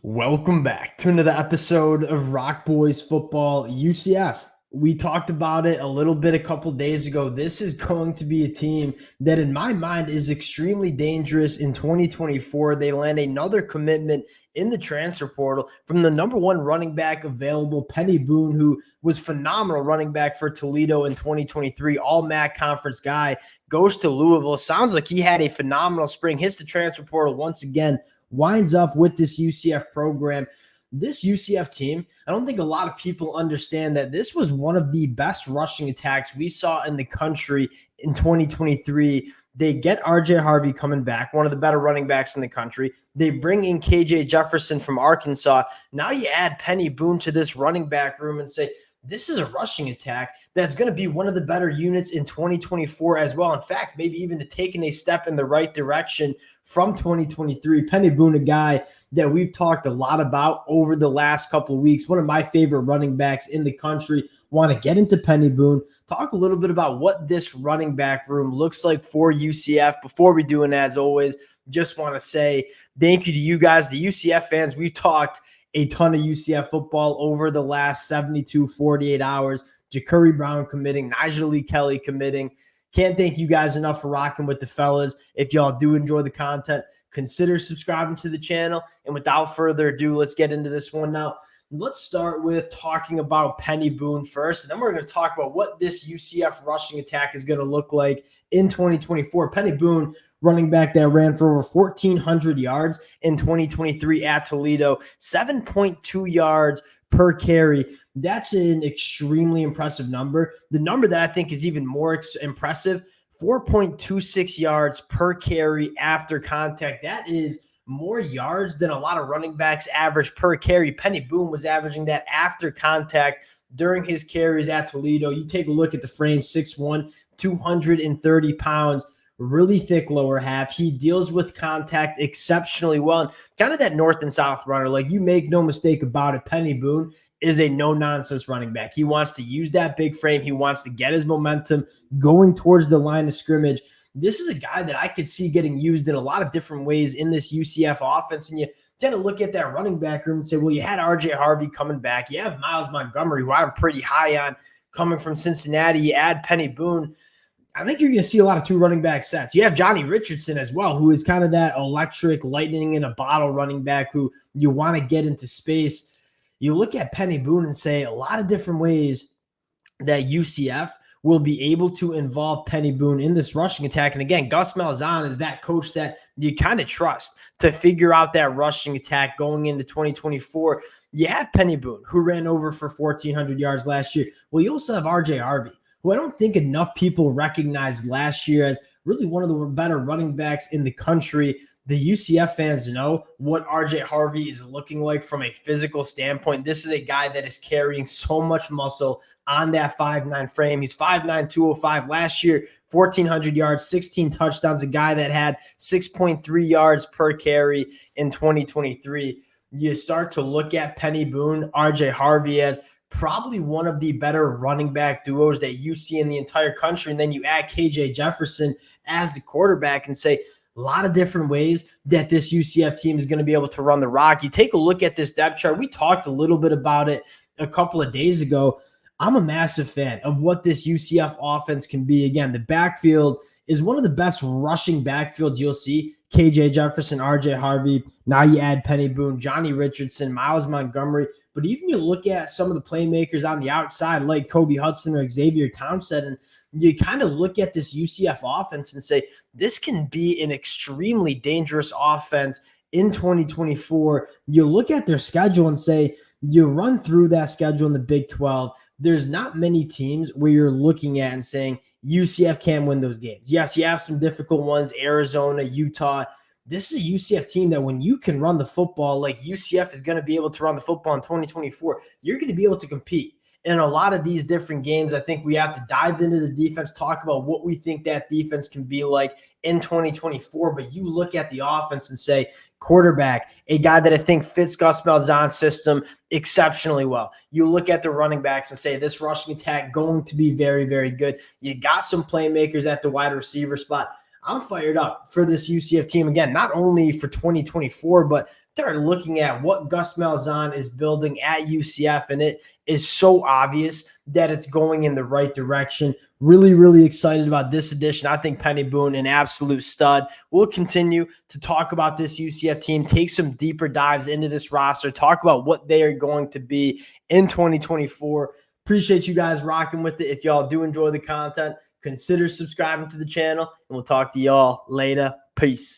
Welcome back to another episode of Rock Boys Football UCF. We talked about it a little bit a couple days ago. This is going to be a team that, in my mind, is extremely dangerous in 2024. They land another commitment in the transfer portal from the number one running back available, Peny Boone, who was phenomenal running back for Toledo in 2023, all MAC conference guy, goes to Louisville. Sounds like he had a phenomenal spring, hits the transfer portal once again, winds up with this UCF program. This UCF team, I don't think a lot of people understand that this was one of the best rushing attacks we saw in the country in 2023. They get RJ Harvey coming back, one of the better running backs in the country. They bring in KJ Jefferson from Arkansas. Now you add Peny Boone to this running back room and say, this is a rushing attack that's going to be one of the better units in 2024 as well. In fact, maybe even taking a step in the right direction from 2023. Peny Boone, a guy that we've talked a lot about over the last couple of weeks, one of my favorite running backs in the country. Want to get into Peny Boone, talk a little bit about what this running back room looks like for UCF. Before we do, and as always, just want to say thank you to you guys, the UCF fans. We've talked a ton of UCF football over the last 72, 48 hours. Ja'Curry Brown committing, Nigel Lee Kelly committing. Can't thank you guys enough for rocking with the fellas. If y'all do enjoy the content, consider subscribing to the channel. And without further ado, let's get into this one now. Let's start with talking about Peny Boone first, and then we're going to talk about what this UCF rushing attack is going to look like in 2024. Peny Boone, running back that ran for over 1,400 yards in 2023 at Toledo, 7.2 yards per carry. That's an extremely impressive number. The number that I think is even more impressive, 4.26 yards per carry after contact. That is more yards than a lot of running backs average per carry. Peny Boone was averaging that after contact during his carries at Toledo. You take a look at the frame, 6'1", 230 pounds, really thick lower half. He deals with contact exceptionally well. And kind of that north and south runner. Like, you make no mistake about it, Peny Boone is a no-nonsense running back. He wants to use that big frame. He wants to get his momentum going towards the line of scrimmage. This is a guy that I could see getting used in a lot of different ways in this UCF offense. And you tend to look at that running back room and say, well, you had RJ Harvey coming back. You have Miles Montgomery, who I'm pretty high on, coming from Cincinnati. You add Peny Boone. I think you're going to see a lot of two running back sets. You have Johnny Richardson as well, who is kind of that electric lightning in a bottle running back who you want to get into space. You look at Peny Boone and say a lot of different ways that UCF will be able to involve Peny Boone in this rushing attack. And again, Gus Malzahn is that coach that you kind of trust to figure out that rushing attack going into 2024. You have Peny Boone, who ran over for 1,400 yards last year. Well, you also have RJ Harvey, who I don't think enough people recognized last year as really one of the better running backs in the country. The UCF fans know what RJ Harvey is looking like from a physical standpoint. This is a guy that is carrying so much muscle on that 5'9" frame. He's 5'9", 205. Last year, 1,400 yards, 16 touchdowns, a guy that had 6.3 yards per carry in 2023. You start to look at Peny Boone, RJ Harvey as probably one of the better running back duos that you see in the entire country. And then you add KJ Jefferson as the quarterback and say, a lot of different ways that this UCF team is going to be able to run the rock. You take a look at this depth chart. We talked a little bit about it a couple of days ago. I'm a massive fan of what this UCF offense can be. Again, the backfield is one of the best rushing backfields you'll see. KJ Jefferson, RJ Harvey. Now you add Peny Boone, Johnny Richardson, Miles Montgomery. But even you look at some of the playmakers on the outside like Kobe Hudson or Xavier Townsend, and you kind of look at this UCF offense and say, this can be an extremely dangerous offense in 2024. You look at their schedule and say, you run through that schedule in the Big 12. There's not many teams where you're looking at and saying UCF can win those games. Yes, you have some difficult ones, Arizona, Utah. This is a UCF team that when you can run the football like UCF is going to be able to run the football in 2024, you're going to be able to compete in a lot of these different games. I think we have to dive into the defense, talk about what we think that defense can be like in 2024. But you look at the offense and say, quarterback, a guy that I think fits Gus Malzahn's system exceptionally well. You look at the running backs and say, this rushing attack going to be very, very good. You got some playmakers at the wide receiver spot. I'm fired up for this UCF team. Again, not only for 2024, but they're looking at what Gus Malzahn is building at UCF, and it is so obvious that it's going in the right direction. Really, really excited about this edition. I think Peny Boone, an absolute stud. We'll continue to talk about this UCF team, take some deeper dives into this roster, talk about what they are going to be in 2024. Appreciate you guys rocking with it. If y'all do enjoy the content, consider subscribing to the channel, and we'll talk to y'all later. Peace.